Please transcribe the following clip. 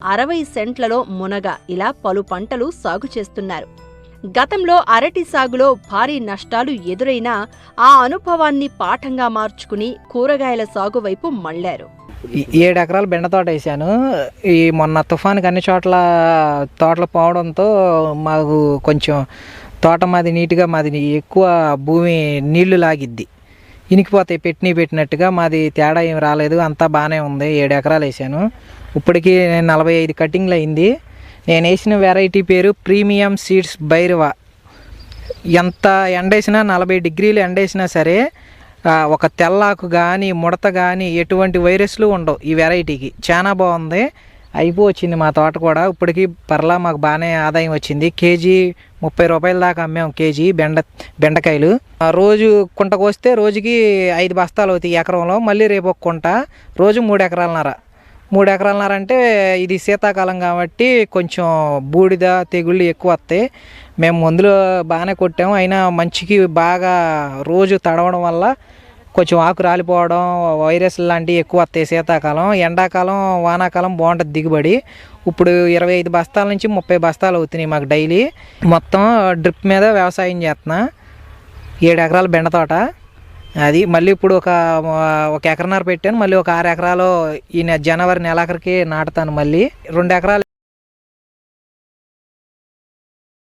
60 సెంట్లలో మునగ ఇలా పలు పంటలు సాగు చేస్తున్నారు. గతంలో అరటి సాగులో భారీ నష్టాలు ఎదురైనా ఆ అనుభవాన్ని పాఠంగా మార్చుకుని కూరగాయల సాగు వైపు మళ్లారు. 7 ఎకరాలు బెండ తోట వేసాను. ఈ మొన్న తుఫానుకి అన్ని చోట్ల తోటలు పోవడంతో మాకు కొంచెం తోట మాది ఎక్కువ భూమి నీళ్లు లాగిద్ది, ఇనికిపోతాయి పెట్టినట్టుగా. మాది తేడా ఏం రాలేదు, అంతా బాగానే ఉంది. 7 ఎకరాలు వేసాను. ఇప్పటికీ 45 కటింగ్లు అయింది. నేను వేసిన వెరైటీ పేరు ప్రీమియం సీడ్స్ భైరవ. ఎంత ఎండేసినా 40 డిగ్రీలు ఎండేసినా సరే ఒక తెల్లాకు కానీ ముడత కానీ ఎటువంటి వైరస్లు ఉండవు ఈ వెరైటీకి. చాలా బాగుంది. అయిపోవచ్చింది మా తోట కూడా. ఇప్పటికీ పర్లా మాకు బాగానే ఆదాయం వచ్చింది. కేజీ 30 రూపాయల దాకా అమ్మాము కేజీ బెండకాయలు. రోజు కుంట కోస్తే రోజుకి 5 బస్తాలు అవుతాయి ఎకరంలో. మళ్ళీ రేపు ఒక కుంట, రోజు 3 ఎకరాలన్నర. 3 ఎకరాలన్నర అంటే ఇది శీతాకాలం కాబట్టి కొంచెం బూడిద తెగుళ్ళు ఎక్కువ వస్తాయి. మేము మందులు బాగానే కొట్టాము, అయినా మంచికి బాగా రోజు తడవడం వల్ల కొంచెం ఆకు రాలిపోవడం, వైరస్ లాంటివి ఎక్కువ వస్తాయి శీతాకాలం. ఎండాకాలం వానాకాలం బాగుంటుంది దిగుబడి. ఇప్పుడు 25 బస్తాల నుంచి 30 బస్తాలు అవుతున్నాయి మాకు డైలీ. మొత్తం డ్రిప్ మీద వ్యవసాయం చేస్తున్నా. 7 ఎకరాల బెండ తోట అది. మళ్ళీ ఇప్పుడు ఒక ఎకరన్నర పెట్టాను. మళ్ళీ ఒక 6 ఎకరాలు ఈ జనవరి నెలాఖరికి నాటుతాను. మళ్ళీ 2 ఎకరాలు